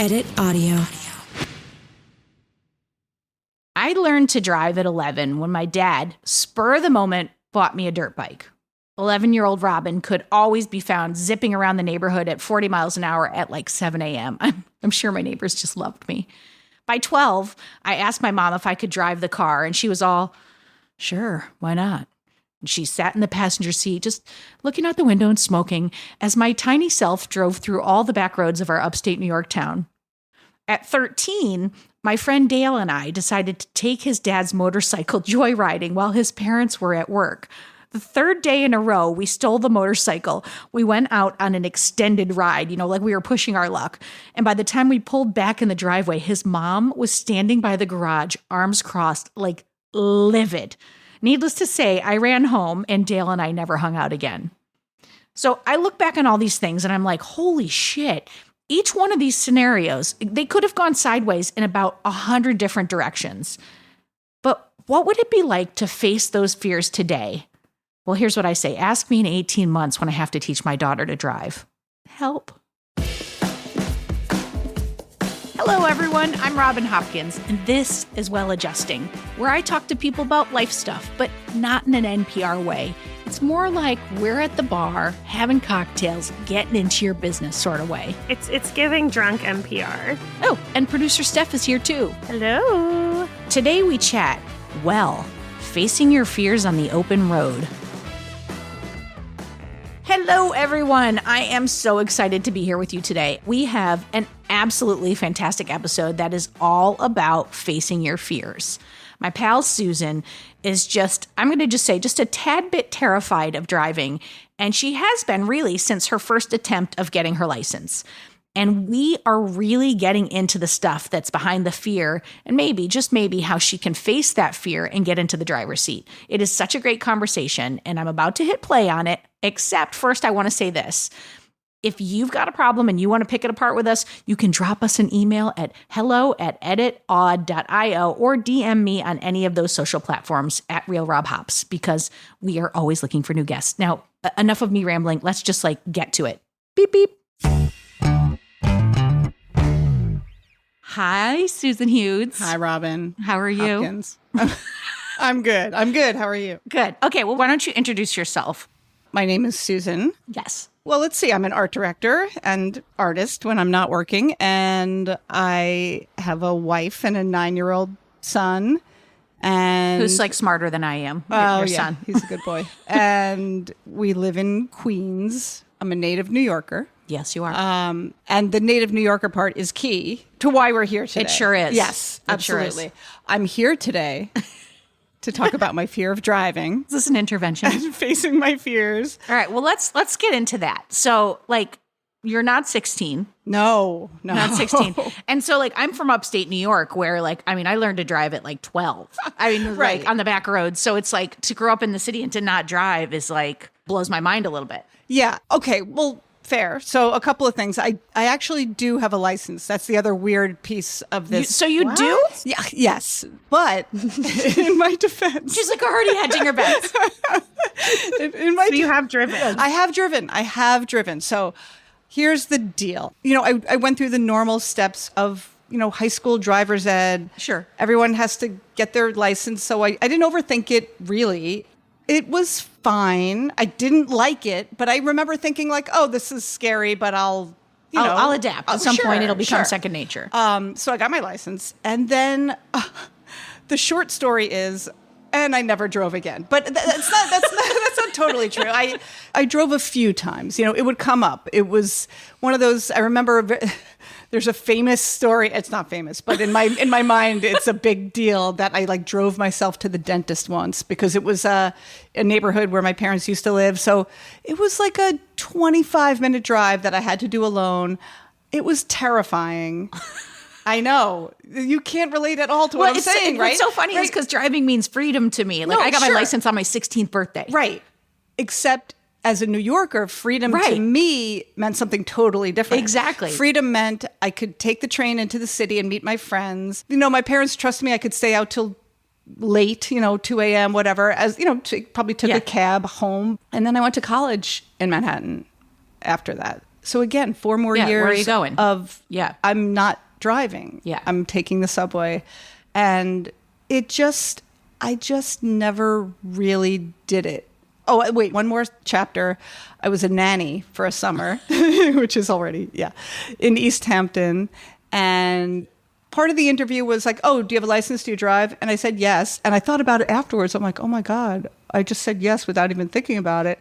Edit Audio. I learned to drive at 11 when my dad, spur of the moment, bought me a dirt bike. 11-year-old Robin could always be found zipping around the neighborhood at 40 miles an hour at like 7 a.m. I'm sure my neighbors just loved me. By 12, I asked my mom if I could drive the car, and she was all, sure, why not? And she sat in the passenger seat, just looking out the window and smoking, as my tiny self drove through all the back roads of our upstate New York town. At 13, my friend Dale and I decided to take his dad's motorcycle joyriding while his parents were at work. The third day in a row, we stole the motorcycle. We went out on an extended ride, like we were pushing our luck. And by the time we pulled back in the driveway, his mom was standing by the garage, arms crossed, like livid. Needless to say, I ran home and Dale and I never hung out again. So I look back on all these things and I'm like, holy shit. Each one of these scenarios, they could have gone sideways in about 100 different directions. But what would it be like to face those fears today? Well, here's what I say. Ask me in 18 months when I have to teach my daughter to drive. Help. Hello, everyone. I'm Robin Hopkins, and this is Well Adjusting, where I talk to people about life stuff, but not in an NPR way. It's more like we're at the bar, having cocktails, getting into your business sort of way. It's giving drunk NPR. Oh, and producer Steph is here too. Hello. Today we chat, facing your fears on the open road. Hello, everyone. I am so excited to be here with you today. We have an absolutely fantastic episode that is all about facing your fears. My pal Susan is just a tad bit terrified of driving, and she has been really since her first attempt of getting her license. And we are really getting into the stuff that's behind the fear and maybe, just maybe, how she can face that fear and get into the driver's seat. It is such a great conversation, and I'm about to hit play on it, except first I want to say this. If you've got a problem and you want to pick it apart with us, you can drop us an email at hello@editaud.io or DM me on any of those social platforms at RealRobHops, because we are always looking for new guests. Now, enough of me rambling. Let's just get to it. Beep, beep. Hi, Susan Hughes. Hi, Robin. How are you? Hopkins. I'm good. How are you? Good. Okay, well, why don't you introduce yourself? My name is Susan. Yes. Well, let's see. I'm an art director and artist when I'm not working, and I have a wife and a 9-year-old son. And who's smarter than I am? Your son. He's a good boy. And we live in Queens. I'm a native New Yorker. Yes, you are. And the native New Yorker part is key to why we're here today. It sure is. Yes, absolutely. Sure is. I'm here today to talk about my fear of driving. Is this an intervention? And facing my fears. All right. Well, let's get into that. So, you're not 16. No. Not 16. And so, I'm from upstate New York, where, I learned to drive at 12. Right. On the back roads. So it's to grow up in the city and to not drive is blows my mind a little bit. Yeah. Okay. Well, fair. So a couple of things. I actually do have a license. That's the other weird piece of this. So you do? Yeah. Yes. But in my defense. She's already hedging her bets. You have driven. I have driven. So here's the deal. I went through the normal steps of, high school driver's ed. Sure. Everyone has to get their license. So I didn't overthink it, really. It was fine. I didn't like it, but I remember thinking this is scary, but I'll adapt. At some point, it'll become second nature. So I got my license, and then the short story is, and I never drove again. But that's not totally true. I drove a few times. It would come up. It was one of those. I remember. There's a famous story. It's not famous, but in my mind, it's a big deal that I drove myself to the dentist once because it was a neighborhood where my parents used to live. So it was a 25-minute drive that I had to do alone. It was terrifying. I know. You can't relate at all to what I'm saying, right? What's so funny is because driving means freedom to me. I got my license on my 16th birthday. Right. Except as a New Yorker, freedom to me meant something totally different. Exactly. Freedom meant I could take the train into the city and meet my friends. My parents trusted me. I could stay out till late, 2 a.m., whatever, probably took a cab home. And then I went to college in Manhattan after that. So again, 4 more Yeah, years where are you going? of Yeah. I'm not driving. Yeah. I'm taking the subway. And I just never really did it. Oh, wait, one more chapter. I was a nanny for a summer, which is already, in East Hampton. And part of the interview was like, oh, do you have a license? Do you drive? And I said yes. And I thought about it afterwards. I'm like, oh my God, I just said yes without even thinking about it.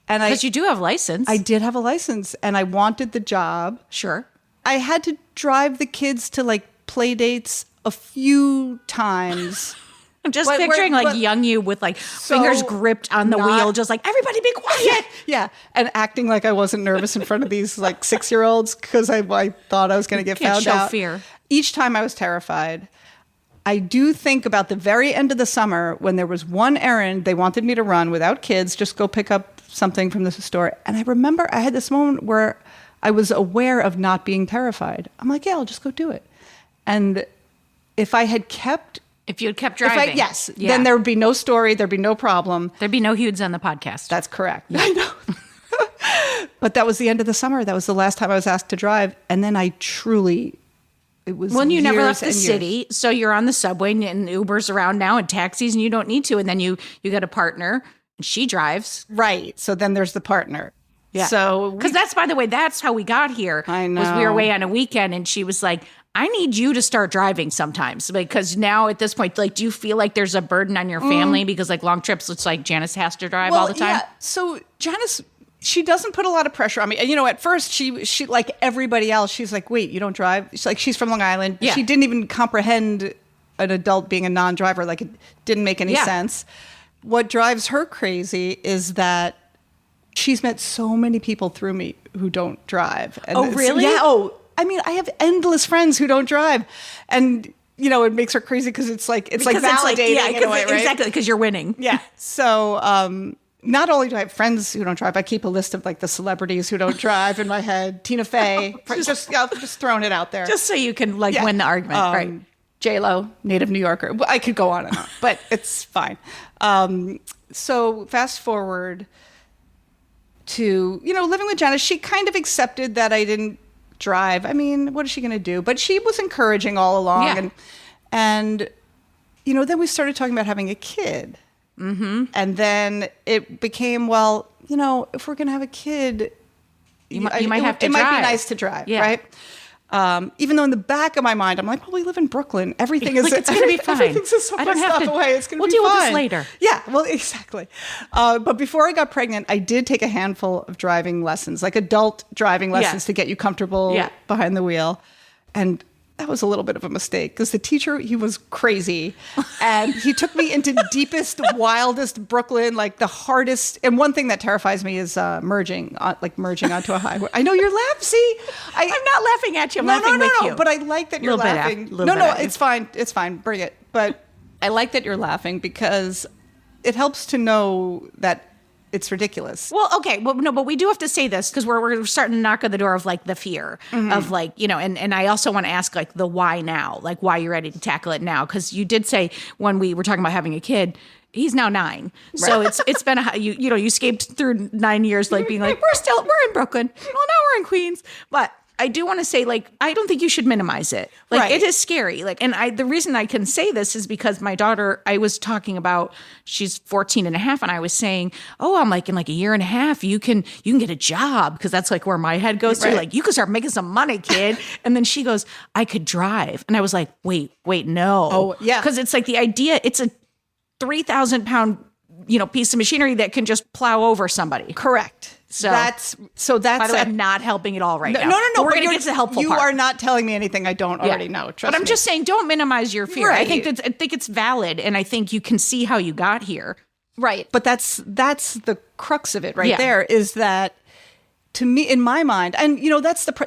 And Because you do have license. I did have a license and I wanted the job. Sure. I had to drive the kids to like play dates a few times. I'm just But picturing we're- like but- young you with like fingers gripped on the not- wheel, just like, everybody be quiet. Yeah. And acting like I wasn't nervous in front of these like 6-year-olds because I thought I was going to get Can't found show out. fear. Each time I was terrified. I do think about the very end of the summer when there was one errand they wanted me to run without kids, just go pick up something from the store. And I remember I had this moment where I was aware of not being terrified. I'm like, yeah, I'll just go do it. And if I had kept... If you had kept driving. Yes, Yeah. then there would be no story, there'd be no problem. There'd be no Hudes on the podcast. That's correct. I know. But that was the end of the summer. That was the last time I was asked to drive. And then I truly, it was Well, you never years left the and years. city, so you're on the subway and Uber's around now and taxis, and you don't need to. And then you got a partner, and she drives. Right. So then there's the partner. Yeah. So because that's, by the way, that's how we got here. I Was we were know. away on a weekend, and she was like, "I need you to start driving sometimes," because now at this point, like, do you feel like there's a burden on your family because like long trips? It's like Janice has to drive all the time. Yeah. So Janice, she doesn't put a lot of pressure on me. And, at first she like everybody else, she's like, wait, you don't drive? She's like, she's from Long Island. Yeah. She didn't even comprehend an adult being a non-driver. Like it didn't make any Yeah. sense. What drives her crazy is that she's met so many people through me who don't drive. And Oh, it's- really? Yeah. Oh, I mean, I have endless friends who don't drive. And, it makes her crazy because it's like Because validating in a way, right? exactly, because you're winning. Yeah. So not only do I have friends who don't drive, I keep a list of like the celebrities who don't drive in my head. Tina Fey, just throwing it out there. Just so you can like Yeah. win the argument, right? J-Lo, native New Yorker. Well, I could go on and on, but it's fine. So fast forward to, living with Janice, she kind of accepted that I didn't drive. I mean, what is she going to do? But she was encouraging all along. Yeah. And then we started talking about having a kid. Mm-hmm. And then it became, well, if we're going to have a kid, You might have to it drive. might be nice to drive, Yeah. right? Even though in the back of my mind, I'm like, well, we live in Brooklyn. Everything is, Like, it's gonna be fine. Everything's so I much don't have stuff to- away. It's going to we'll be deal with fine. this later. Yeah, well, exactly. But before I got pregnant, I did take a handful of driving lessons, like adult driving lessons to get you comfortable Yeah. behind the wheel. And that was a little bit of a mistake because the teacher, he was crazy. And he took me into deepest, wildest Brooklyn, like the hardest. And one thing that terrifies me is merging onto a highway. I know you're laughing. See, I'm not laughing at you. I'm laughing with you. But I like that you're Little bit af- laughing. little No, bit no, af- it's fine. It's fine. Bring it. But I like that you're laughing because it helps to know that it's ridiculous. Well, okay. Well, no, but we do have to say this because we're starting to knock on the door of like the fear of like, and I also want to ask like the why now, like why you're ready to tackle it now. Because you did say when we were talking about having a kid, he's now 9. So it's been you escaped through 9 years, like being like, we're in Brooklyn. Well, now we're in Queens. But I do want to say, like, I don't think you should minimize it. Like, Right. it is scary. Like, and the reason I can say this is because my daughter, I was talking about, she's 14 and a half, and I was saying, oh, I'm like, in like a year and a half, you can get a job. Because that's like where my head goes to. Right. Like, you can start making some money, kid. And then she goes, I could drive. And I was like, wait, no. Oh, yeah. Because it's like the idea, it's a 3,000-pound, piece of machinery that can just plow over somebody. Correct. So- that's By the way, I'm not helping at all right now. No. But we're but going to you're- get to the helpful you part. are not telling me anything I don't already know. Trust but I'm me. just saying, don't minimize your fear. Right. I think it's valid, and I think you can see how you got here. Right. But that's the crux of it right Yeah. there is that to me, in my mind, and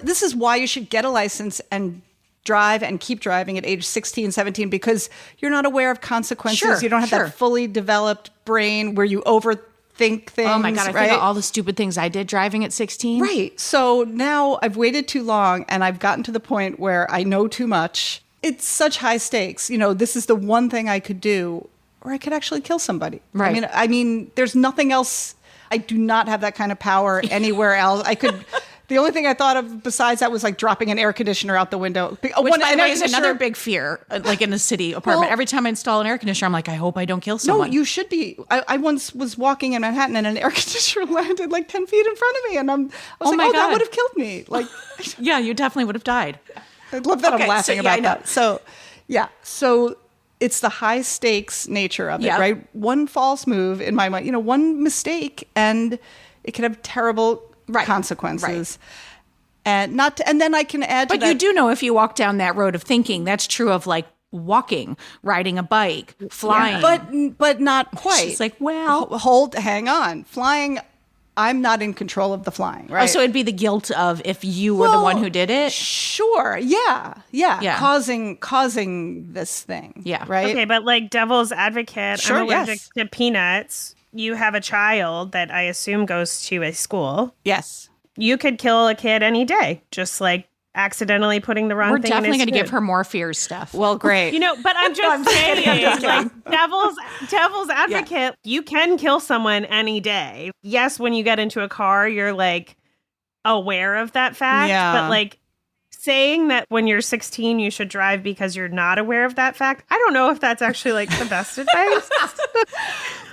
this is why you should get a license and drive and keep driving at age 16, 17, because you're not aware of consequences. Sure, you don't have sure. that fully developed brain where you overthink things. Oh my God, I right? think of all the stupid things I did driving at 16. Right. So now I've waited too long and I've gotten to the point where I know too much. It's such high stakes. This is the one thing I could do or I could actually kill somebody. Right. I mean, there's nothing else. I do not have that kind of power anywhere else. I could The only thing I thought of besides that was like dropping an air conditioner out the window. Which, by the way, is another big fear, like in a city apartment. Well, every time I install an air conditioner, I'm like, I hope I don't kill someone. No, you should be. I once was walking in Manhattan and an air conditioner landed like 10 feet in front of me. And I was like, that would have killed me. Like, yeah, you definitely would have died. I love that I'm laughing about that. So, yeah. So it's the high stakes nature of it, right? One false move in my mind, one mistake, and it can have terrible consequences. And and then I can add to that. But you do know if you walk down that road of thinking, that's true of like walking, riding a bike, flying. But not quite. It's like, well, hang on. Flying, I'm not in control of the flying, right? Oh, so it'd be the guilt of if you were the one who did it? Sure. Yeah. Causing this thing. Yeah. Right. Okay, but like devil's advocate, sure, I'm allergic to peanuts. You have a child that I assume goes to a school. Yes. You could kill a kid any day, just like accidentally putting the wrong We're thing in definitely his going to food. give her more fears stuff. Well, great. But I'm just saying, like, devil's advocate, you can kill someone any day. Yes, when you get into a car, you're like aware of that fact. But like saying that when you're 16, you should drive because you're not aware of that fact, I don't know if that's actually like the best advice.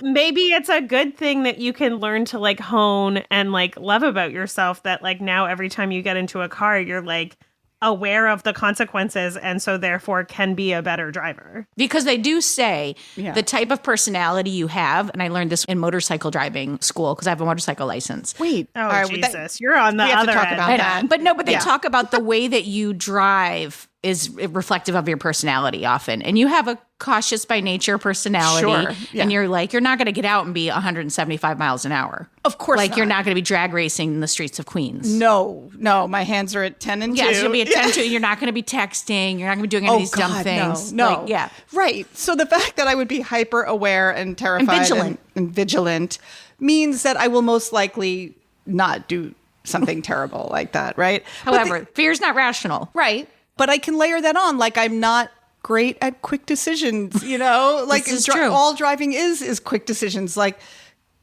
Maybe it's a good thing that you can learn to like hone and like love about yourself, that like now every time you get into a car, you're like aware of the consequences and so therefore can be a better driver. Because they do say the type of personality you have, and I learned this in motorcycle driving school because I have a motorcycle license. Wait. Oh, right, Jesus. You're on the other end. About that. But they talk about the way that you drive is reflective of your personality often. And you have a cautious by nature personality. Sure, And you're like, you're not going to get out and be 175 miles an hour. Of course Like not. you're not going to be drag racing in the streets of Queens. No, my hands are at 10 and 2. Yes, you'll be at 10 2. You're not going to be texting. You're not going to be doing any of these dumb things. No. Like, Right. So the fact that I would be hyper aware and terrified and vigilant means that I will most likely not do something terrible like that, right? However, fear's not rational. Right. But I can layer that on. Like I'm not great at quick decisions, like This is true. all driving is quick decisions. Like,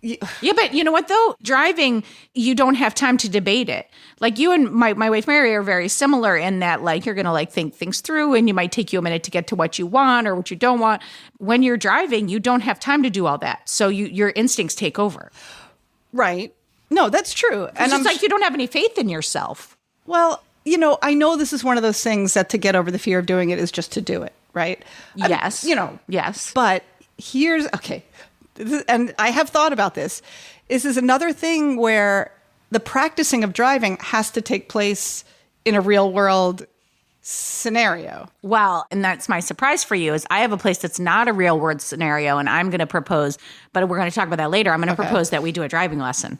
yeah, but you know what though? Driving, you don't have time to debate it. Like you and my wife Mary are very similar in that like you're gonna like think things through and you might take you a minute to get to what you want or what you don't want. When you're driving, you don't have time to do all that. So your instincts take over. right. No, that's true. And it's like you don't have any faith in yourself. Well, I know this is one of those things that to get over the fear of doing it is just to do it, right? Yes. Yes. But and I have thought about this. This is another thing where the practicing of driving has to take place in a real world scenario. Well, and that's my surprise for you is I have a place that's not a real world scenario and I'm going to propose, but we're going to talk about that later. I'm going to propose that we do a driving lesson,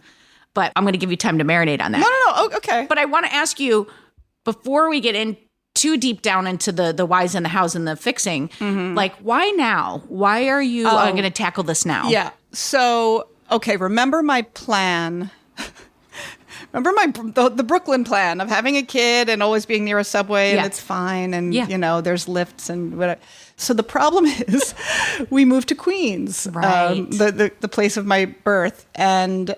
but I'm going to give you time to marinate on that. No. Oh, okay. But I want to ask you, before we get in too deep down into the whys and the hows and the fixing, like why now? Why are you going to tackle this now? Yeah. So, okay, remember my plan. Remember the Brooklyn plan of having a kid and always being near a subway and it's fine and there's lifts and whatever. So the problem is we moved to Queens, right. The place of my birth, and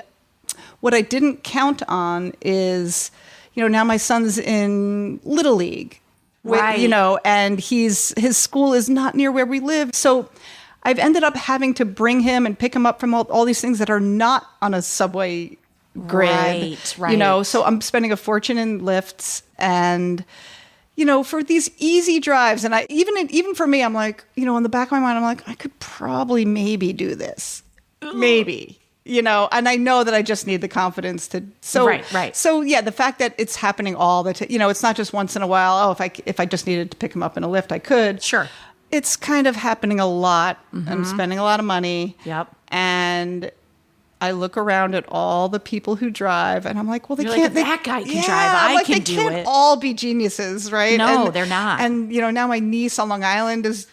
what I didn't count on is now my son's in Little League, right. and his school is not near where we live. So I've ended up having to bring him and pick him up from all these things that are not on a subway grid. Right. So I'm spending a fortune in lifts and, for these easy drives. And even for me, I'm like, in the back of my mind, I'm like, I could probably maybe do this. Maybe. And I know that I just need the confidence to. So, right. So yeah, the fact that it's happening all the time, it's not just once in a while. Oh, if I just needed to pick him up in a lift, I could. Sure. It's kind of happening a lot. I'm spending a lot of money. Yep. And I look around at all the people who drive, and I'm like, well, they You're can't. Like, that guy can drive. I can do it. They can't all be geniuses, right? No, they're not. And now my niece on Long Island is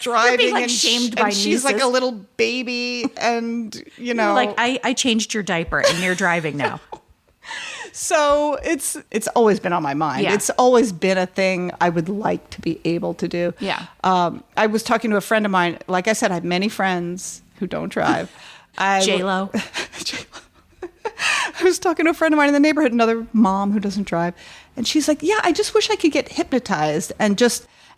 driving, being, like, and shamed by she's like nieces. a little baby, and like I changed your diaper, and you're driving now. So it's always been on my mind. Yeah. It's always been a thing I would like to be able to do. Yeah. I was talking to a friend of mine. Like I said, I have many friends who don't drive. J-Lo. I was talking to a friend of mine in the neighborhood, another mom who doesn't drive. And she's like, yeah, I just wish I could get hypnotized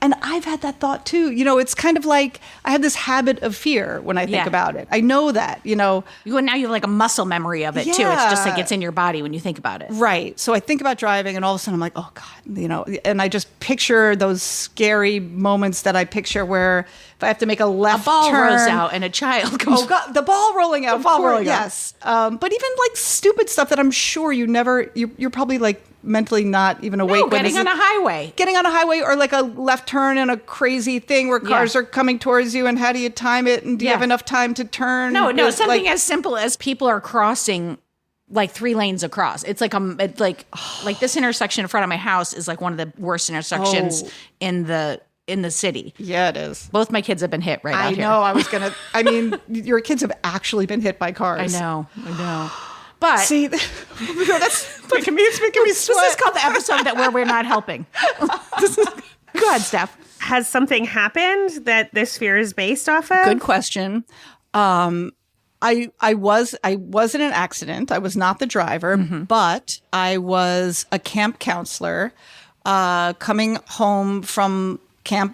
and I've had that thought too. It's kind of like I have this habit of fear when I think about it. I know that, Now you have like a muscle memory of it too. It's just like it's in your body when you think about it. Right. So I think about driving and all of a sudden I'm like, oh God, and I just picture those scary moments that I picture where if I have to make a left turn. A ball rolls out and a child comes. Oh God, the ball rolling out. Yes. But even like stupid stuff that I'm sure you're probably like mentally not even awake. Getting on a highway or like a left turn in a crazy thing where cars are coming towards you and how do you time it and do you have enough time to turn? No, something as simple as people are crossing like 3 lanes across. It's like like this intersection in front of my house is like one of the worst intersections in the city. Yeah, it is. Both my kids have been hit out here. I know. Your kids have actually been hit by cars. I know. But see, that's making me sweat. This is called the episode where we're not helping. Go ahead, Steph. Has something happened that this fear is based off of? Good question. I was in an accident. I was not the driver, but I was a camp counselor coming home from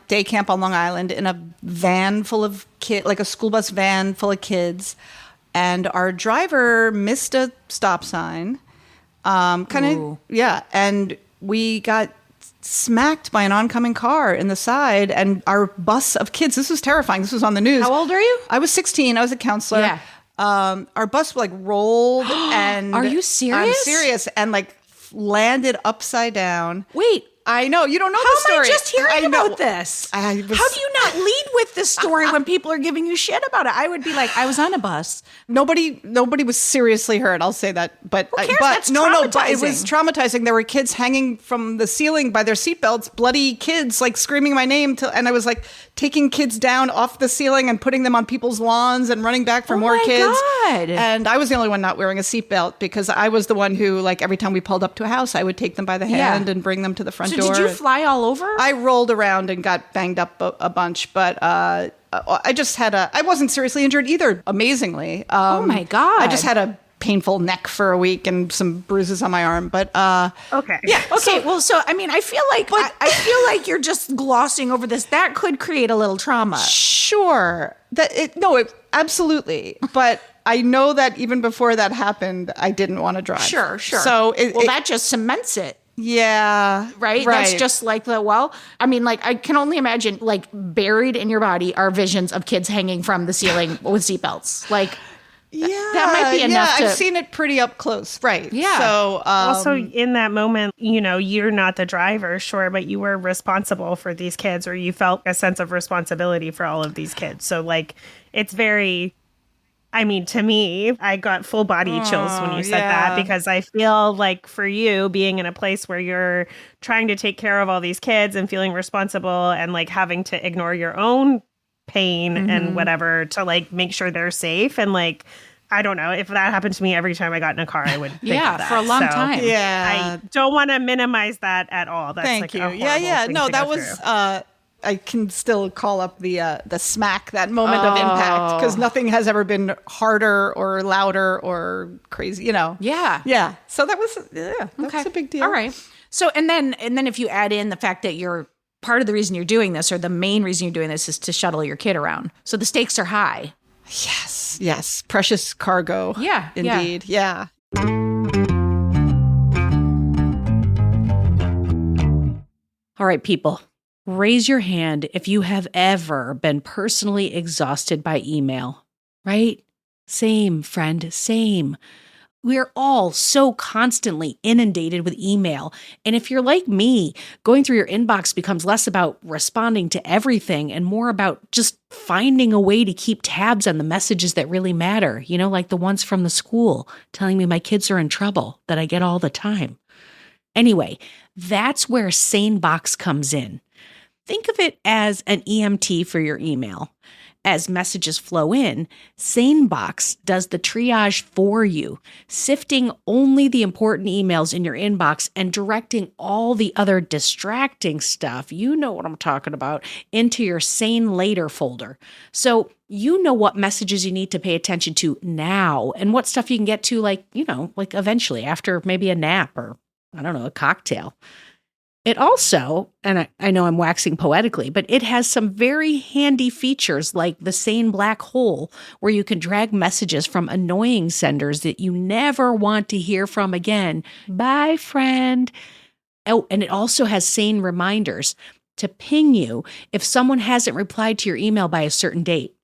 day camp on Long Island in a van full of kids, like a school bus van full of kids. And our driver missed a stop sign, and we got smacked by an oncoming car in the side, and our bus of kids, this was terrifying, this was on the news. How old are you? I was 16, I was a counselor. Yeah. Our bus like rolled and... Are you serious? I'm serious, and like landed upside down. Wait. I know. You don't know the story. How am I just hearing about this? How do you not lead with this story when people are giving you shit about it? I would be like, I was on a bus. Nobody was seriously hurt. I'll say that. But who cares? That's traumatizing. But it was traumatizing. There were kids hanging from the ceiling by their seatbelts, bloody kids like screaming my name. And I was like taking kids down off the ceiling and putting them on people's lawns and running back for more kids. God. And I was the only one not wearing a seatbelt because I was the one who, like, every time we pulled up to a house, I would take them by the hand and bring them to the front door. So did you fly all over? I rolled around and got banged up a bunch, but I wasn't seriously injured either, amazingly. Oh my God. I just had a painful neck for a week and some bruises on my arm, but okay. Yeah. Okay. So I mean, I feel like you're just glossing over this. That could create a little trauma. Sure. Absolutely. But I know that even before that happened, I didn't want to drive. Sure. So that just cements it. Yeah. Right? That's just like I can only imagine, like, buried in your body are visions of kids hanging from the ceiling with seatbelts. Like, yeah, that might be enough. I've seen it pretty up close. Right. Yeah. So, also in that moment, you're not the driver, sure, but you were responsible for these kids, or you felt a sense of responsibility for all of these kids. So, like, it's very... I mean, to me, I got full body chills when you said that, because I feel like for you, being in a place where you're trying to take care of all these kids and feeling responsible and like having to ignore your own pain and whatever to like make sure they're safe. And like, I don't know, if that happened to me every time I got in a car, I would think of that. For a long time. Yeah. I don't want to minimize that at all. That's Thank like you. a horrible thing No, to that go was... through. I can still call up the smack, that moment of impact, because nothing has ever been harder or louder or crazy, Yeah. Yeah. So that was was a big deal. All right. So and then if you add in the fact that you're part of the reason you're doing this, or the main reason you're doing this, is to shuttle your kid around. So the stakes are high. Yes. Precious cargo. Yeah. Indeed. Yeah. All right, people. Raise your hand if you have ever been personally exhausted by email, right? Same, friend, same. We're all so constantly inundated with email. And if you're like me, going through your inbox becomes less about responding to everything and more about just finding a way to keep tabs on the messages that really matter, like the ones from the school telling me my kids are in trouble that I get all the time. Anyway, that's where SaneBox comes in. Think of it as an EMT for your email. As messages flow in, SaneBox does the triage for you, sifting only the important emails in your inbox and directing all the other distracting stuff, you know what I'm talking about, into your Sane Later folder. So you know what messages you need to pay attention to now and what stuff you can get to, like eventually after maybe a nap or, I don't know, a cocktail. It also, and I know I'm waxing poetically, but it has some very handy features like the Sane Black Hole, where you can drag messages from annoying senders that you never want to hear from again. Bye, friend. Oh, and it also has Sane reminders to ping you if someone hasn't replied to your email by a certain date.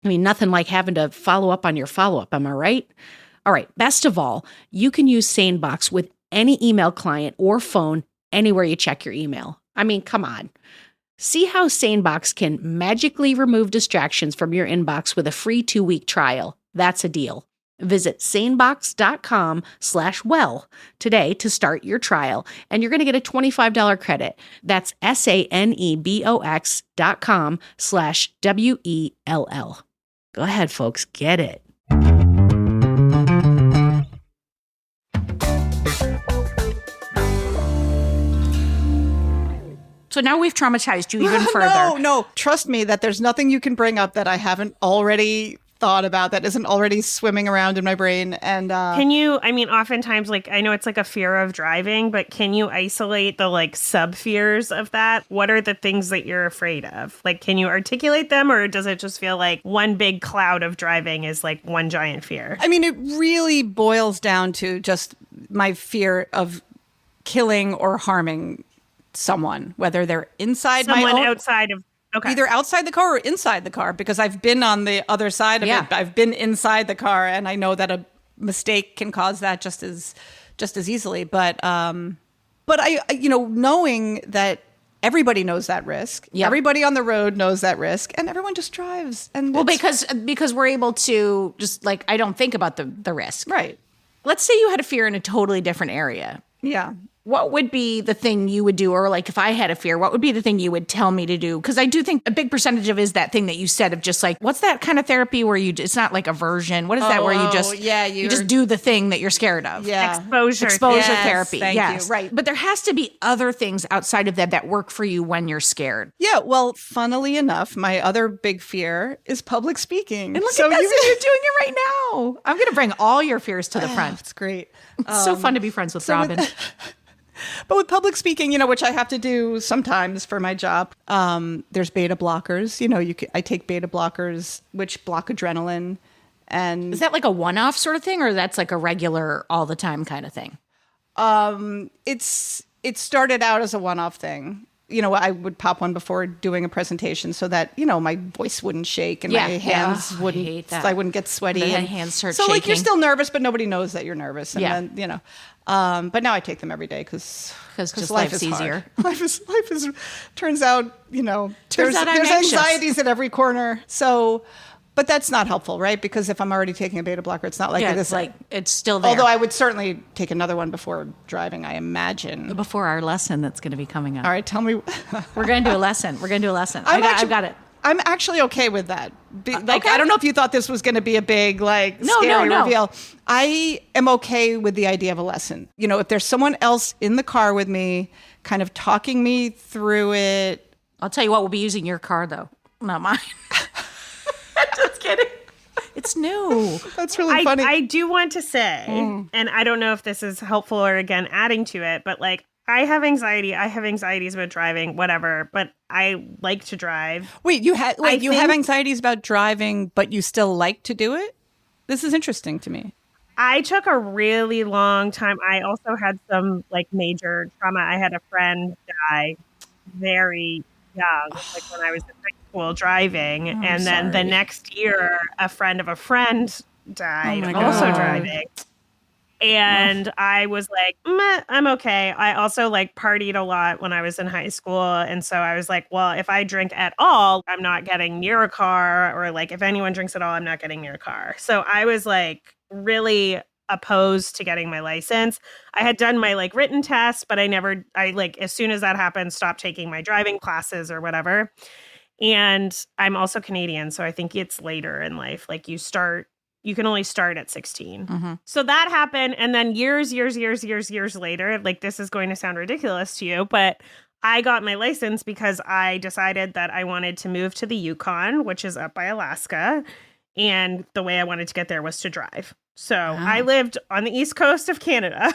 I mean, nothing like having to follow up on your follow-up, am I right? All right, best of all, you can use SaneBox with any email client or phone anywhere you check your email. I mean, come on. See how SaneBox can magically remove distractions from your inbox with a free 2-week trial. That's a deal. Visit sanebox.com/well today to start your trial, and you're going to get a $25 credit. That's sanebox.com/WELL. Go ahead, folks, get it. So now we've traumatized you even further. No. Trust me that there's nothing you can bring up that I haven't already thought about, that isn't already swimming around in my brain. And can you, I mean, oftentimes, like, I know it's like a fear of driving, but can you isolate the like sub fears of that? What are the things that you're afraid of? Like, can you articulate them, or does it just feel like one big cloud of driving is like one giant fear? I mean, it really boils down to just my fear of killing or harming someone, whether they're inside my own, outside of, okay, either outside the car or inside the car, because I've been on the other side of it. I've been inside the car, and I know that a mistake can cause that just as easily. But I knowing that everybody knows that risk, everybody on the road knows that risk, and everyone just drives. And because we're able to just like, I don't think about the risk. Right. Let's say you had a fear in a totally different area. Yeah. What would be the thing you would do? Or like, if I had a fear, what would be the thing you would tell me to do? Because I do think a big percentage of is that thing that you said of just like, what's that kind of therapy where it's not like aversion. What is that where you just, you just do the thing that you're scared of? Yeah. Exposure therapy. Thank you. Right. But there has to be other things outside of that work for you when you're scared. Yeah. Well, funnily enough, my other big fear is public speaking. And look at this, you're doing it right now. I'm going to bring all your fears to the front. It's great. It's so fun to be friends with Robin. But with public speaking, which I have to do sometimes for my job, there's beta blockers. I take beta blockers, which block adrenaline. And is that like a one-off sort of thing, or that's like a regular all the time kind of thing? It started out as a one-off thing. I would pop one before doing a presentation so that, my voice wouldn't shake and my hands wouldn't, I wouldn't get sweaty. And hands start so shaking. Like, you're still nervous, but nobody knows that you're nervous. And then, but now I take them every day because life is easier. Life is turns out, there's anxious. anxieties at every corner. So, but that's not helpful, right? Because if I'm already taking a beta blocker, it's not like it's like it's still there. Although I would certainly take another one before driving, I imagine. Before our lesson that's going to be coming up. All right, tell me. We're going to do a lesson. I've got it. I'm actually okay with that. I don't know if you thought this was going to be a big, scary reveal. I am okay with the idea of a lesson. If there's someone else in the car with me, kind of talking me through it. I'll tell you what, we'll be using your car, though. Not mine. Just kidding. It's new. That's really funny. I do want to say, and I don't know if this is helpful or, again, adding to it, but I have anxiety. I have anxieties about driving, whatever, but I like to drive. Wait, you have anxieties about driving, but you still like to do it? This is interesting to me. I took a really long time. I also had some major trauma. I had a friend die very young, when I was in high school driving. And then the next year, a friend of a friend died, also driving. And I was like, I'm okay. I also partied a lot when I was in high school. And so I was like, well, if I drink at all, I'm not getting near a car, or if anyone drinks at all, I'm not getting near a car. So I was really opposed to getting my license. I had done my written test, but I as soon as that happened, stopped taking my driving classes or whatever. And I'm also Canadian, so I think it's later in life. Like you can only start at 16. Mm-hmm. So that happened. And then years later, like this is going to sound ridiculous to you, but I got my license because I decided that I wanted to move to the Yukon, which is up by Alaska. And the way I wanted to get there was to drive. So I lived on the east coast of Canada.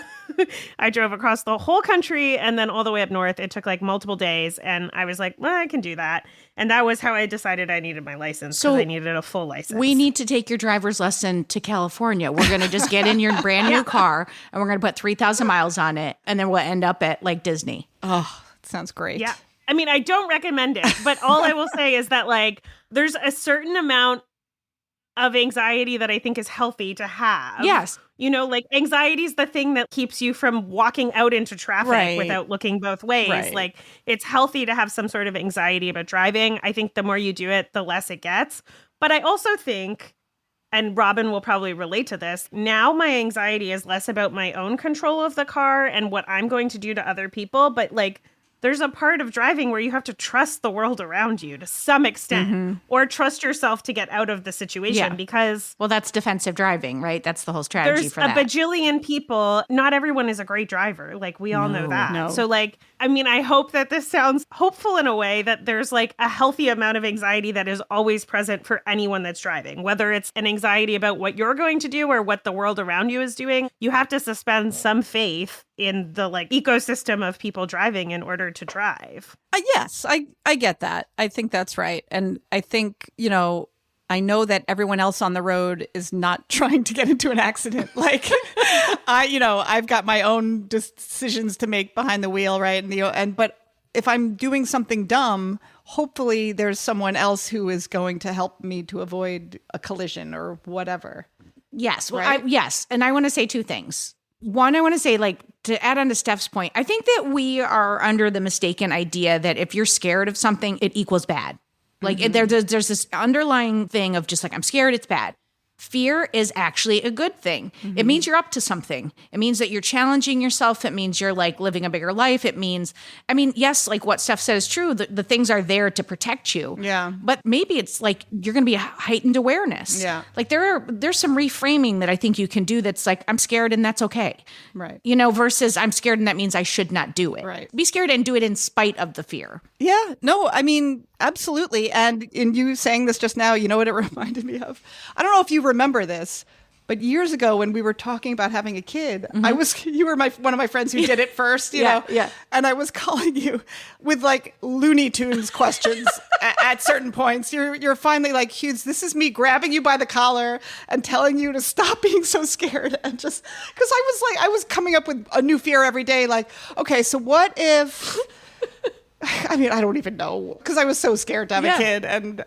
I drove across the whole country and then all the way up north. It took like multiple days. And I was like, well, I can do that. And that was how I decided I needed my license. So I needed a full license. We need to take your driver's lesson to California. We're going to just get in your brand new car and we're going to put 3,000 miles on it. And then we'll end up at like Disney. Oh, sounds great. Yeah. I mean, I don't recommend it, but all I will say is that like there's a certain amount of anxiety that I think is healthy to have. Yes. You know, like anxiety is the thing that keeps you from walking out into traffic without looking both ways. Right. Like it's healthy to have some sort of anxiety about driving. I think the more you do it, the less it gets. But I also think, and Robin will probably relate to this, now my anxiety is less about my own control of the car and what I'm going to do to other people, but like there's a part of driving where you have to trust the world around you to some extent or trust yourself to get out of the situation because... Well, that's defensive driving, right? That's the whole strategy for that. There's a bajillion people. Not everyone is a great driver. Like, we all know that. No. So, like, I mean, I hope that this sounds hopeful in a way that there's, like, a healthy amount of anxiety that is always present for anyone that's driving. Whether it's an anxiety about what you're going to do or what the world around you is doing, you have to suspend some faith in the, like, ecosystem of people driving in order to drive. Yes, I get that. I think that's right. And I think, you know, I know that everyone else on the road is not trying to get into an accident. Like I've got my own decisions to make behind the wheel, right? But if I'm doing something dumb, hopefully there's someone else who is going to help me to avoid a collision or whatever. Yes. Well, Right? yes. And I want to say two things. One, I want to say, like, to add on to Steph's point, I think that we are under the mistaken idea that if you're scared of something, it equals bad. Like, there's this underlying thing of just like, I'm scared, it's bad. Fear is actually a good thing. It means you're up to something. It means that you're challenging yourself. It means you're like living a bigger life. It means, I mean, yes, like what Steph said is true. The things are there to protect you. Yeah. But maybe it's like you're going to be a heightened awareness. Yeah. Like there's some reframing that I think you can do that's like, I'm scared and that's okay. Right. You know, versus I'm scared and that means I should not do it. Right. Be scared and do it in spite of the fear. Yeah, no, I mean, absolutely. And in you saying this just now, you know what it reminded me of? I don't know if you remember this, but years ago when we were talking about having a kid, you were one of my friends who did it first, you know? Yeah. And I was calling you with like Looney Tunes questions at certain points. You're finally like, Hughes, this is me grabbing you by the collar and telling you to stop being so scared. And just, because I was coming up with a new fear every day. Like, okay, so what if... I mean, I don't even know because I was so scared to have a kid, and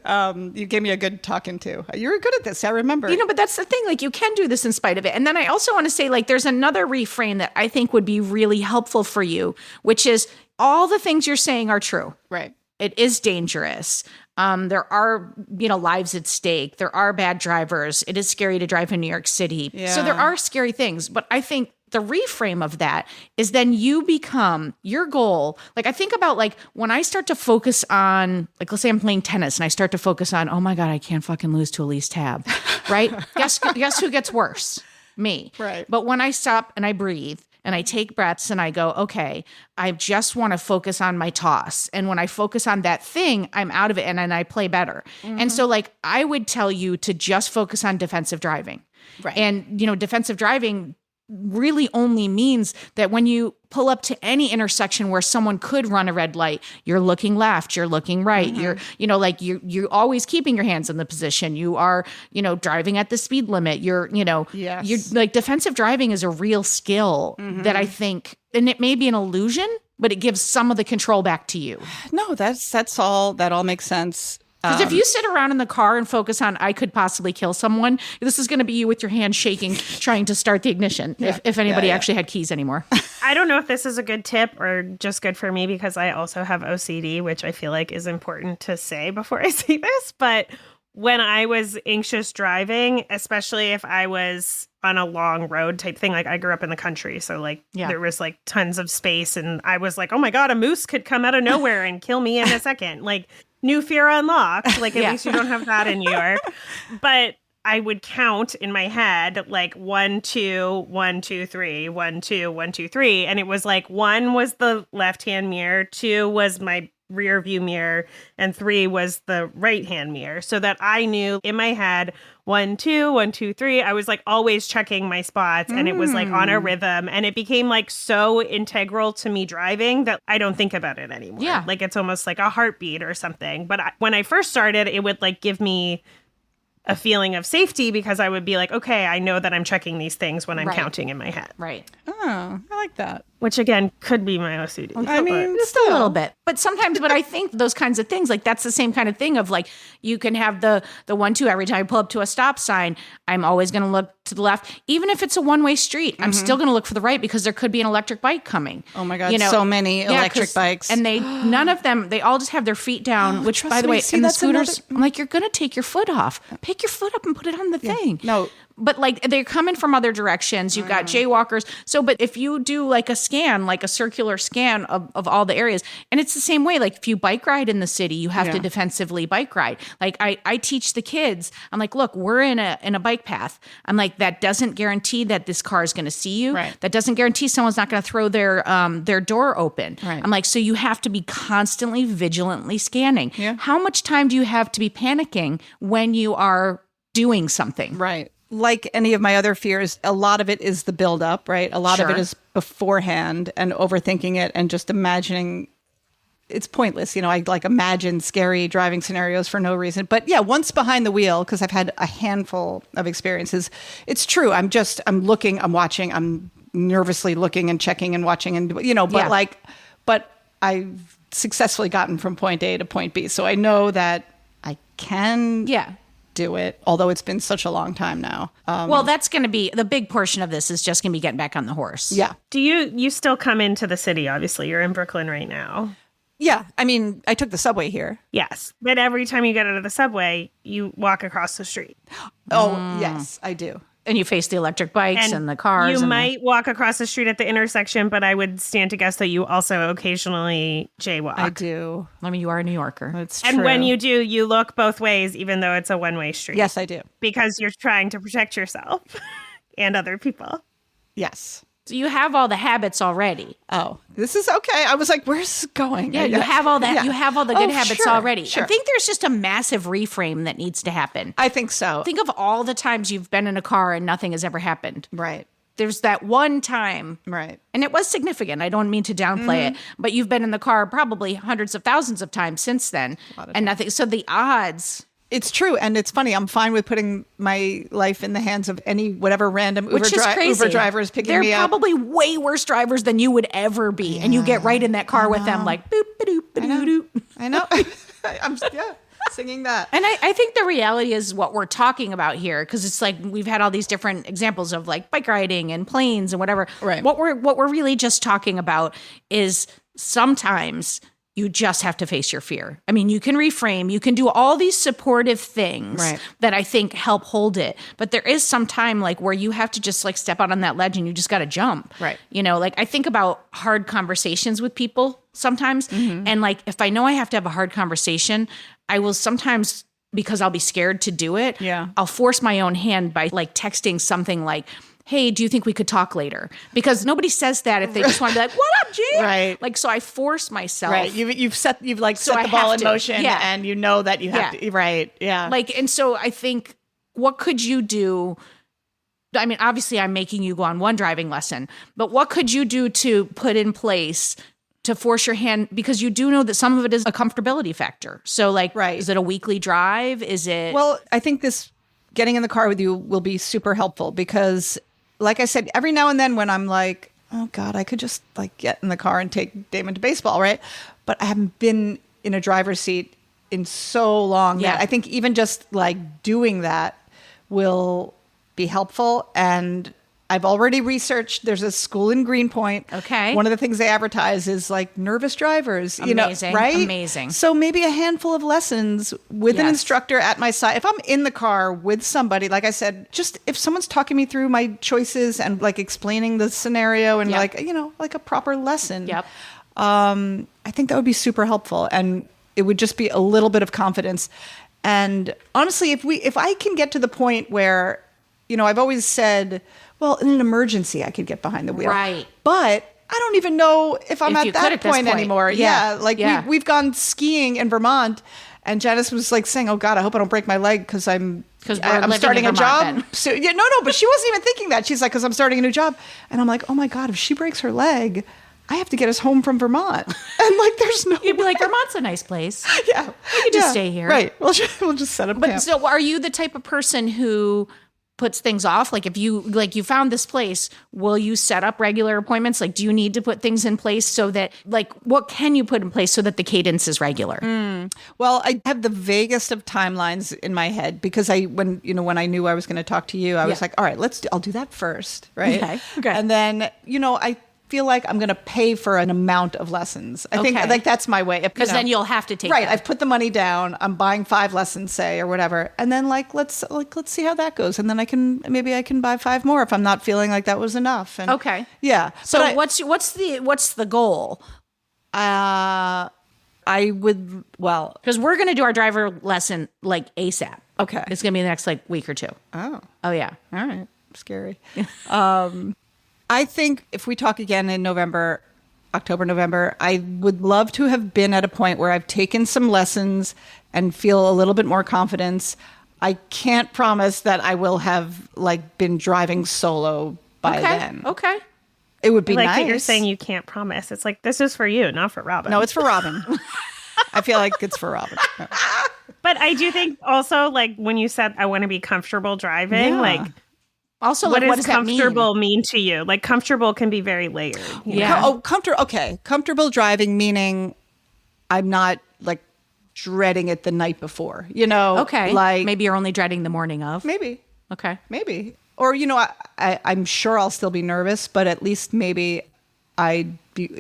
you gave me a good talking to. You're good at this, I remember. You know, but that's the thing. Like, you can do this in spite of it. And then I also want to say, like, there's another reframe that I think would be really helpful for you, which is all the things you're saying are true. Right. It is dangerous. There are, lives at stake. There are bad drivers. It is scary to drive in New York City. Yeah. So there are scary things. But I think the reframe of that is then you become your goal. Like, I think about like when I start to focus on, like, let's say I'm playing tennis and I start to focus on, oh my God, I can't fucking lose to Elise Tab, right? Guess who gets worse? Me. Right. But when I stop and I breathe and I take breaths and I go, okay, I just want to focus on my toss. And when I focus on that thing, I'm out of it and I play better. And so like, I would tell you to just focus on defensive driving. Right. And, defensive driving really only means that when you pull up to any intersection where someone could run a red light, you're looking left, you're looking right, you're you're always keeping your hands in the position. You are, driving at the speed limit. You're like, defensive driving is a real skill that I think, and it may be an illusion, but it gives some of the control back to you. No, that all makes sense. Because if you sit around in the car and focus on, I could possibly kill someone, this is going to be you with your hand shaking, trying to start the ignition, if anybody actually had keys anymore. I don't know if this is a good tip or just good for me because I also have OCD, which I feel like is important to say before I say this. But when I was anxious driving, especially if I was on a long road type thing, like I grew up in the country. So like there was like tons of space and I was like, oh my God, a moose could come out of nowhere and kill me in a second. Like, new fear unlocked. Like, at Yeah. least you don't have that in New York. But I would count in my head like 1, 2, 1, 2, 3, 1, 2, 1, 2, 3. And it was like 1 was the left-hand mirror, 2 was my rear view mirror, and 3 was the right-hand mirror. So that I knew in my head 1, 2, 1, 2, 3. I was like always checking my spots, and it was like on a rhythm. And it became like so integral to me driving that I don't think about it anymore. Yeah. Like it's almost like a heartbeat or something. But when I first started, it would like give me a feeling of safety because I would be like, okay, I know that I'm checking these things when I'm Right. counting in my head. Right. Oh, I like that. Which again could be my OCD. I mean, Just a little bit. But sometimes, but I think those kinds of things, like that's the same kind of thing of like, you can have the 1, 2, every time I pull up to a stop sign, I'm always going to look to the left. Even if it's a one-way street, I'm still going to look for the right because there could be an electric bike coming. Oh my God, so many electric 'cause- bikes. And none of them, they all just have their feet down, which trust by the me, way, see, and the that's scooters, another- I'm like, you're going to take your foot off. Pick your foot up and put it on the thing. No. But like they're coming from other directions. You've got jaywalkers. So, but if you do like a scan, like a circular scan of all the areas, and it's the same way, like if you bike ride in the city, you have to Yeah. defensively bike ride. Like I teach the kids, I'm like, look, we're in a bike path. I'm like, that doesn't guarantee that this car is going to see you. Right. That doesn't guarantee someone's not going to throw their door open. Right. I'm like, so you have to be constantly vigilantly scanning. Yeah. How much time do you have to be panicking when you are doing something? Right. Like any of my other fears, a lot of it is the buildup, right? A lot of it Sure. is beforehand and overthinking it and just imagining. It's pointless. I like imagine scary driving scenarios for no reason. But yeah, once behind the wheel, because I've had a handful of experiences, it's true. I'm looking, I'm watching, I'm nervously looking and checking and watching and, but Yeah. but I've successfully gotten from point A to point B. So I know that I can Yeah. do it, although it's been such a long time now. Well, that's going to be the big portion of this is just going to be getting back on the horse. Yeah. Do you still come into the city? Obviously, you're in Brooklyn right now. Yeah. I mean, I took the subway here. Yes, but every time you get out of the subway, you walk across the street. Oh, yes, I do. And you face the electric bikes and the cars. You and might walk across the street at the intersection, but I would stand to guess that you also occasionally jaywalk. I do. I mean, you are a New Yorker. It's And true. when you do, you look both ways, even though it's a one-way street. Yes, I do. Because you're trying to protect yourself and other people. Yes. So you have all the habits already. Oh, this is okay. I was like, where's this going? Yeah, you have all that. Yeah. You have all the good Oh, habits sure, already. Sure. I think there's just a massive reframe that needs to happen. I think so. Think of all the times you've been in a car and nothing has ever happened. Right. There's that one time. Right. And it was significant. I don't mean to downplay it, but you've been in the car probably hundreds of thousands of times since then and nothing. So the odds. It's true. And it's funny. I'm fine with putting my life in the hands of whatever random Which is crazy. Uber driver is picking me They're up. probably way worse drivers than you would ever be. And you get right in that car with them like boop, ba-doop, ba-doo-doo. I know. I'm singing that. And I think the reality is what we're talking about here, because it's like we've had all these different examples of like bike riding and planes and whatever. Right. What we're really just talking about is sometimes you just have to face your fear. I mean, you can reframe, you can do all these supportive things Right. that I think help hold it. But there is some time like where you have to just like step out on that ledge and you just got to jump. Right. Like I think about hard conversations with people sometimes. And like if I know I have to have a hard conversation, I will sometimes, because I'll be scared to do it, Yeah. I'll force my own hand by like texting something like, hey, do you think we could talk later? Because nobody says that if they just want to be like, what up, G? Right. Like, so I force myself. Right. You've set I the ball have in to. motion Yeah. and you know that you have Yeah. to. Right. Yeah. Like, and so I think, what could you do? I mean, obviously I'm making you go on one driving lesson, but what could you do to put in place to force your hand? Because you do know that some of it is a comfortability factor. So like, Right. is it a weekly drive? Is it? Well, I think this getting in the car with you will be super helpful because, like I said, every now and then when I'm like, oh God, I could just like get in the car and take Damon to baseball, right? But I haven't been in a driver's seat in so long Yeah. that I think even just like doing that will be helpful. And I've already researched, there's a school in Greenpoint. Okay. One of the things they advertise is like nervous drivers, Amazing, right? amazing. So maybe a handful of lessons with an Yes. instructor at my side. If I'm in the car with somebody, like I said, just if someone's talking me through my choices and like explaining the scenario and Yep. like a proper lesson. Yep. I think that would be super helpful. And It would just be a little bit of confidence. And honestly, if I can get to the point where, I've always said, well, in an emergency, I could get behind the wheel. Right. But I don't even know if I'm at that point anymore. Yeah. We've gone skiing in Vermont, and Janice was like saying, "Oh God, I hope I don't break my leg because I'm starting a job." So but she wasn't even thinking that. She's like, "Because I'm starting a new job," and I'm like, "Oh my God, if she breaks her leg, I have to get us home from Vermont." And like, there's no. You'd be like, Vermont's a nice place. Yeah, we could just stay here. Right. We'll just set up. But so, are you the type of person who puts things off? Like, if you found this place, will you set up regular appointments? Like, do you need to put things in place so that, like, what can you put in place so that the cadence is regular? Well, I have the vaguest of timelines in my head because when I knew I was going to talk to you, I was like, all right, I'll do that first. Right. Okay. And then, I feel like I'm going to pay for an amount of lessons. I think like that's my way. Because then you'll have to take right. them. I've put the money down. I'm buying 5 lessons, say, or whatever, and then let's see how that goes, and then I can buy 5 more if I'm not feeling like that was enough. And okay. Yeah. So what's the goal? I would because we're going to do our driver lesson like ASAP. Okay. It's going to be the next week or 2. Oh yeah. All right. Scary. I think if we talk again in October, November, I would love to have been at a point where I've taken some lessons and feel a little bit more confidence. I can't promise that I will have been driving solo by then. Okay. It would be nice. That you're saying you can't promise. It's like, this is for you, not for Robin. No, it's for Robin. I feel like it's for Robin. But I do think also, when you said I want to be comfortable driving, also, what does comfortable mean to you? Like, comfortable can be very layered. Yeah. Comfortable. Okay. Comfortable driving, meaning I'm not dreading it the night before, Okay. Maybe you're only dreading the morning of. Maybe. Okay. Maybe. Or, I'm sure I'll still be nervous, but at least maybe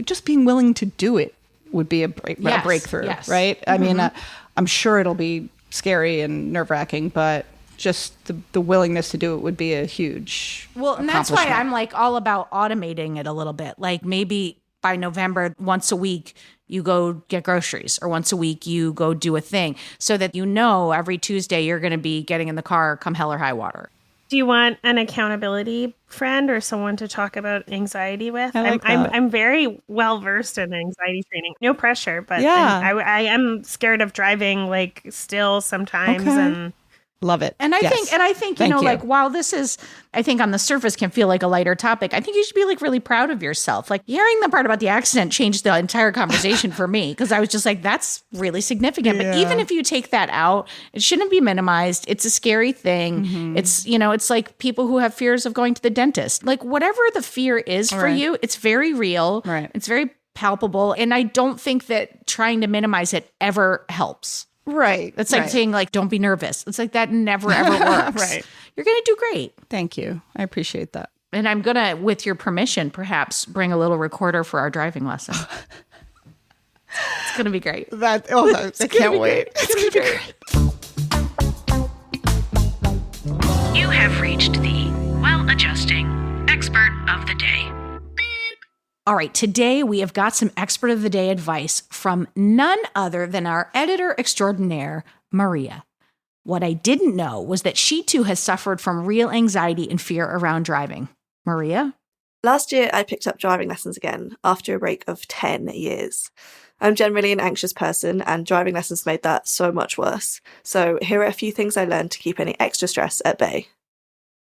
just being willing to do it would be a breakthrough. Yes. Right. I mean, I'm sure it'll be scary and nerve wracking, but just the willingness to do it would be a huge and that's why I'm all about automating it a little bit. Like, maybe by November, once a week you go get groceries, or once a week you go do a thing, so that every Tuesday you're going to be getting in the car come hell or high water. Do you want an accountability friend or someone to talk about anxiety with? I'm very well versed in anxiety training. No pressure, but I am scared of driving still sometimes. Okay. And love it. And I think, while this is, I think on the surface can feel like a lighter topic, I think you should be really proud of yourself. Hearing the part about the accident changed the entire conversation for me, because I was just like, that's really significant. Yeah. But even if you take that out, it shouldn't be minimized. It's a scary thing. Mm-hmm. It's, it's like people who have fears of going to the dentist. Whatever the fear is for you, it's very real. Right. It's very palpable. And I don't think that trying to minimize it ever helps. Right. It's like saying, don't be nervous. It's like that never, ever works. Right. You're going to do great. Thank you. I appreciate that. And I'm going to, with your permission, perhaps bring a little recorder for our driving lesson. It's going to be great. I can't wait. It's going to be great. You have reached the Well-Adjusting Expert of the Day. All right, today we have got some Expert of the Day advice from none other than our editor extraordinaire, Maria. What I didn't know was that she too has suffered from real anxiety and fear around driving. Maria? Last year, I picked up driving lessons again after a break of 10 years. I'm generally an anxious person, and driving lessons made that so much worse. So here are a few things I learned to keep any extra stress at bay.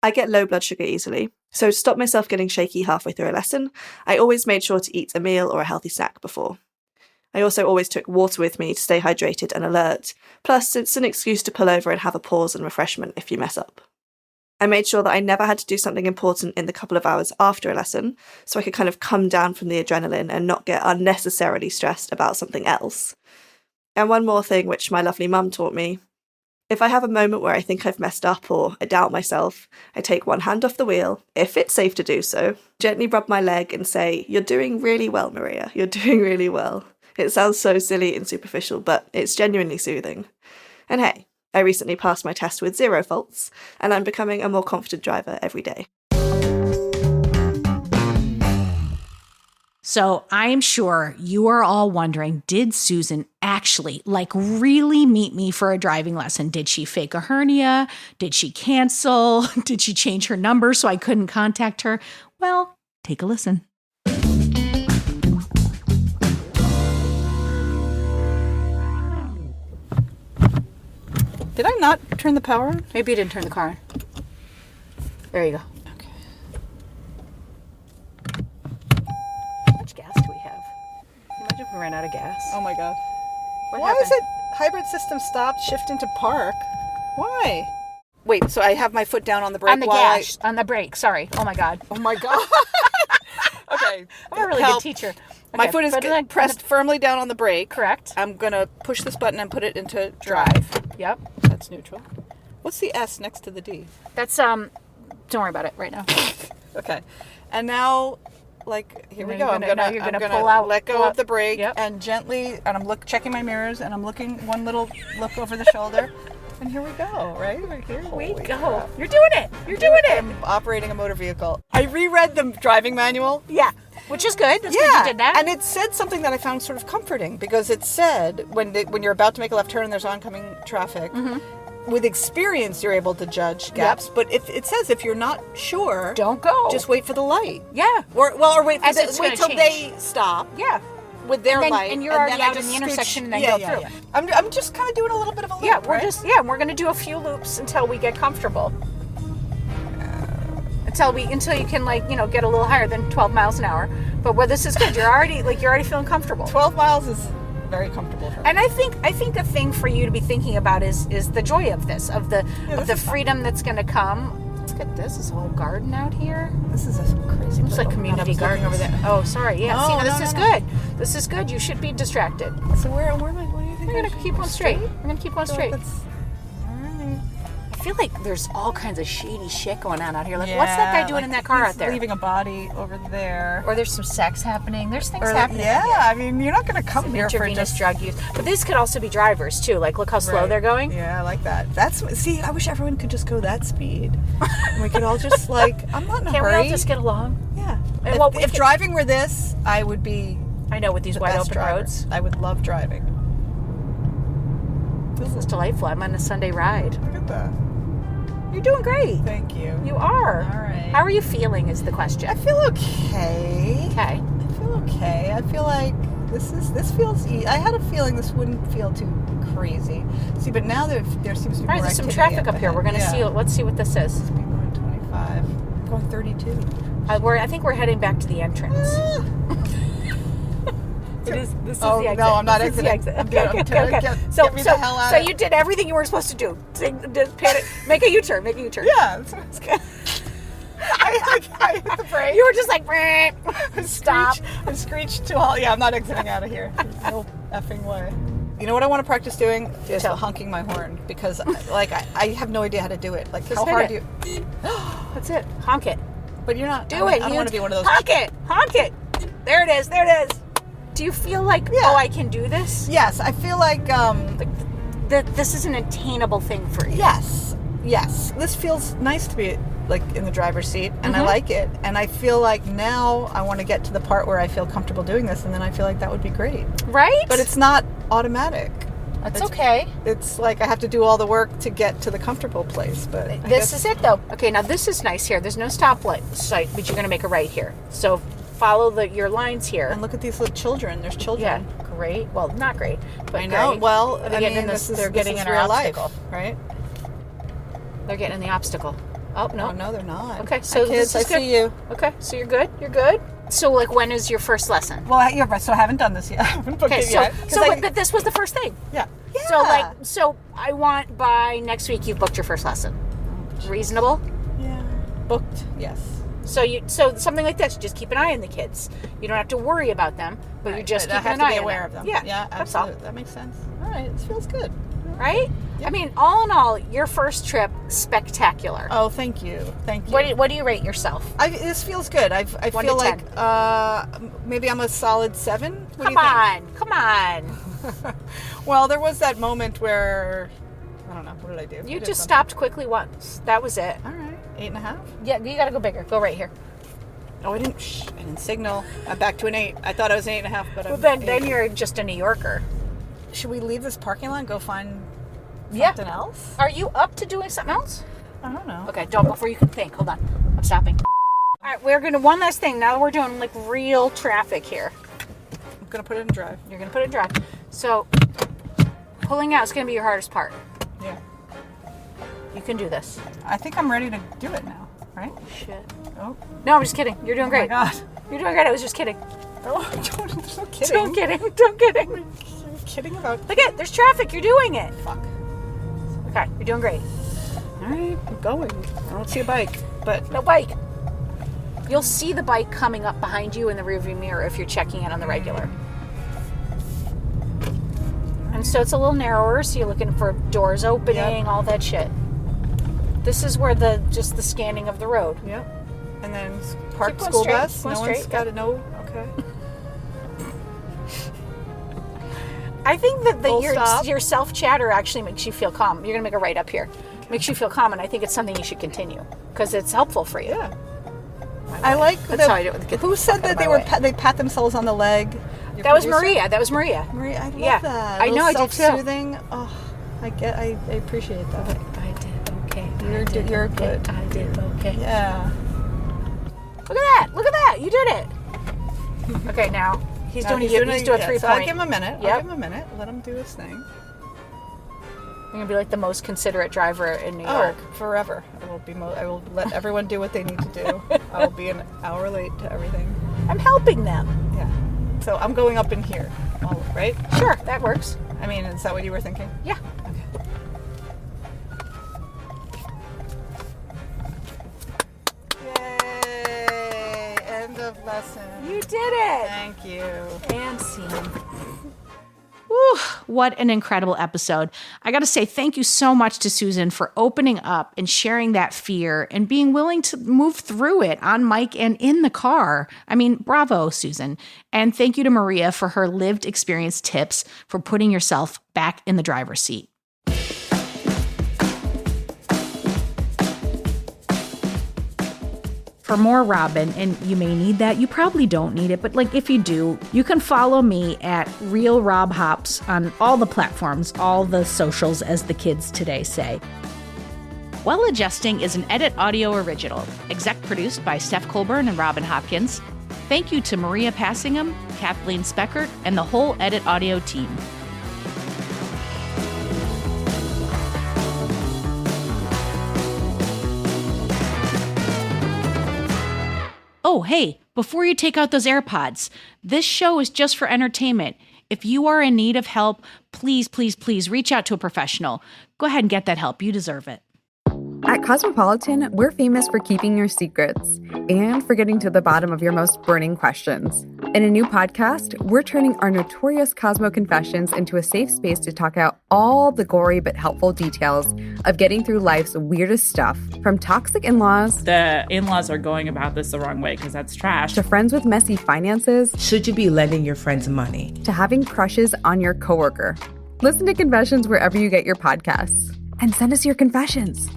I get low blood sugar easily, so to stop myself getting shaky halfway through a lesson, I always made sure to eat a meal or a healthy snack before. I also always took water with me to stay hydrated and alert, plus it's an excuse to pull over and have a pause and refreshment if you mess up. I made sure that I never had to do something important in the couple of hours after a lesson, so I could kind of come down from the adrenaline and not get unnecessarily stressed about something else. And one more thing which my lovely mum taught me: if I have a moment where I think I've messed up or I doubt myself, I take one hand off the wheel, if it's safe to do so, gently rub my leg and say, "You're doing really well, Maria. You're doing really well." It sounds so silly and superficial, but it's genuinely soothing. And hey, I recently passed my test with 0 faults, and I'm becoming a more confident driver every day. So I'm sure you are all wondering, did Susan actually really meet me for a driving lesson? Did she fake a hernia? Did she cancel? Did she change her number so I couldn't contact her? Well, take a listen. Did I not turn the power on? Maybe you didn't turn the car on. There you go. Okay. How much gas do we have? Imagine if we ran out of gas. Oh my God. What Why happened? is it hybrid system stopped, shift into park? Why? Wait, so I have my foot down on the brake On the while gas, on the brake. Sorry. Oh my God. Oh my God. Okay. I'm a really Help. good teacher. My Okay, foot is put it on- pressed firmly down on the brake. Correct. I'm going to push this button and put it into drive. Yep. That's neutral. What's the S next to the D? That's don't worry about it right now. Okay. And now, here we Now go. you're I'm gonna- now gonna you're I'm gonna gonna pull out- let go pull of out- the brake Yep. and gently, and I'm checking my mirrors, and I'm looking one little look over the shoulder, and here we go. Right here. We Holy go. crap. You're doing it. You're doing it. I'm operating a motor vehicle. I reread the driving manual. Yeah. Which is good. That's good you did that. And it said something that I found sort of comforting, because it said when you're about to make a left turn and there's oncoming traffic, with experience you're able to judge gaps. But if it says if you're not sure, Don't go. just wait for the light. Yeah. Or wait As it's wait gonna till change. they stop Yeah. with their And then- light, and you're already then I out in just the scooch- intersection and then go through. I'm just kind of doing a little bit of a loop. Yeah, we're right? we're gonna do a few loops until we get comfortable. Until you can get a little higher than 12 miles an hour. But where this is good, you're already feeling comfortable. 12 miles is very comfortable for me. And I think the thing for you to be thinking about is the joy of this, of the this is freedom that's going to come. Look at this. This whole garden out here. This is a crazy. It's like community garden over there. Oh, sorry. Yeah. No, See, now no, this no, is no. good. This is good. You should be distracted. So where am I? What do you think? We're gonna keep on straight. We're gonna keep on straight. That's, I feel like there's all kinds of shady shit going on out here. Like, what's that guy doing in that car he's out there? Leaving a body over there. Or there's some sex happening. There's things Or, happening. yeah, out here. I mean, you're not going to come here for Intravenous just drug use. But these could also be drivers too. Like, look how slow Right. they're going. Yeah, I like that. See, I wish everyone could just go that speed. And we could all just I'm not in a Can't we hurry. all just get along? Yeah. And If, what we if could- driving were this, I would be I know, with these the wide best open driver. roads. I would love driving. This is delightful. I'm on a Sunday ride. Look at that. You're doing great. Thank you. You are. All right. How are you feeling is the question. I feel okay. Okay. I feel okay. I feel like this feels. I had a feeling this wouldn't feel too crazy. See, but now there seems to be All right, more there's some activity traffic up here. We're going to ahead. see. Let's see what this is. People going 25. I'm going 32. I think we're heading back to the entrance. This is Oh, the exit. no, I'm not This is the exiting. exit. I'm Okay, good. okay, okay. Get me the hell out So of you did everything you were supposed to do. Make a U-turn. Make a U-turn. Yeah. It's good. I hit the brake. You were just like, stop. I screeched to all. Yeah, I'm not exiting out of here. There's no effing way. You know what I want to practice doing is Tell. honking my horn, because I have no idea how to do it. Like, Just how hit hard it. do you? That's it. Honk it. But you're not. Do I it. don't want to be one of those. Honk it. Honk it. There it is. There it is. Do you feel like, Yeah. I can do this? Yes, I feel like. This is an attainable thing for you. Yes. This feels nice to be in the driver's seat, and I like it. And I feel like now I want to get to the part where I feel comfortable doing this, and then I feel like that would be great. Right? But it's not automatic. That's okay. It's like I have to do all the work to get to the comfortable place. But This is it, though. Okay, now this is nice here. There's no stoplight, but you're going to make a right here. So follow your lines here. And look at these little children. There's children. Yeah, great. Well, not great, but I know. great. Well, They're getting in this. They're getting in our real life, obstacle. right? They're getting in the obstacle. Oh no. Oh no, they're not. Okay, so Hi, kids, this is I good. see you. Okay, so you're good. You're good. So when is your first lesson? Well, so I haven't done this yet. I haven't booked Okay, it yet. but this was the first thing. Yeah. So I want by next week you've booked your first lesson. Reasonable. Yeah. Booked. Yes. So something like this, you just keep an eye on the kids. You don't have to worry about them, but you just But keep I have an eye to be on aware of them. Yeah, Yeah, that's all. absolutely. That makes sense. All right. This feels good. Right? I mean, all in all, your first trip, spectacular. Oh, thank you. Thank you. What do you rate yourself? This feels good. I 1 feel to like maybe I'm a solid 7. What do Come you think? on, come on. Well, there was that moment where I don't know. What did I do? You I did just something. stopped quickly once. That was it. All right. 8.5. Yeah, you got to go bigger. Go right here. Oh, I didn't signal. I'm back to an 8. I thought I was an 8.5, but then you're just a New Yorker. Should we leave this parking lot and go find something else? Are you up to doing something else? I don't know. Okay, don't before you can think. Hold on. I'm stopping. All right, we're going to, one last thing. Now we're doing like real traffic here. I'm going to put it in drive. You're going to put it in drive. So pulling out is going to be your hardest part. Yeah. You can do this. I think I'm ready to do it now, right? Shit. Oh. No, I'm just kidding. You're doing great. Oh my God. You're doing great. I was just kidding. Oh, there's no kidding. Don't kidding. Don't kidding. You're kidding about... Look at, there's traffic. You're doing it. Fuck. Okay, you're doing great. All right, I'm going. I don't see a bike, but... No bike. You'll see the bike coming up behind you in the rearview mirror if you're checking it on the regular. And so it's a little narrower, so you're looking for doors opening, all that shit. This is where the scanning of the road. Yep. And then parked Keep going school straight. bus. Going No straight. one's got to know. Okay. I think that Full stop. your self-chatter actually makes you feel calm. You're going to make a right up here. Makes you feel calm, and I think it's something you should continue because it's helpful for you. Yeah. I like That's how I do it with kids. Who said that they pat themselves on the leg? Your That was producer? Maria. That was Maria. Maria, I love Yeah. that. I know, I do too. Self-soothing. Oh, I appreciate that. I did okay. You're good. I did okay. Yeah. Look at that. Look at that. You did it. Okay, now he's doing a 3-point. So I'll give him a minute. Yep. I'll give him a minute. Let him do his thing. I'm going to be like the most considerate driver in New York. Oh, forever. I will let everyone do what they need to do. I will be an hour late to everything. I'm helping them. Yeah. So I'm going up in here, right? Sure, that works. I mean, is that what you were thinking? Yeah. Okay. Yay! End of lesson. You did it. Thank you. And scene. Whew, what an incredible episode. I got to say thank you so much to Susan for opening up and sharing that fear and being willing to move through it on mic and in the car. I mean, bravo, Susan. And thank you to Maria for her lived experience tips for putting yourself back in the driver's seat. For more Robin, and you may need that, you probably don't need it, but like if you do, you can follow me at Real Rob Hops on all the platforms, all the socials, as the kids today say. Well Adjusting is an Edit Audio original, exec produced by Steph Colburn and Robin Hopkins. Thank you to Maria Passingham, Kathleen Speckert, and the whole Edit Audio team. Oh, hey, before you take out those AirPods, this show is just for entertainment. If you are in need of help, please, please, please reach out to a professional. Go ahead and get that help. You deserve it. At Cosmopolitan, we're famous for keeping your secrets and for getting to the bottom of your most burning questions. In a new podcast, we're turning our notorious Cosmo Confessions into a safe space to talk out all the gory but helpful details of getting through life's weirdest stuff, from toxic in-laws, the in-laws are going about this the wrong way because that's trash, to friends with messy finances, should you be lending your friends money, to having crushes on your coworker. Listen to Confessions wherever you get your podcasts, and send us your confessions.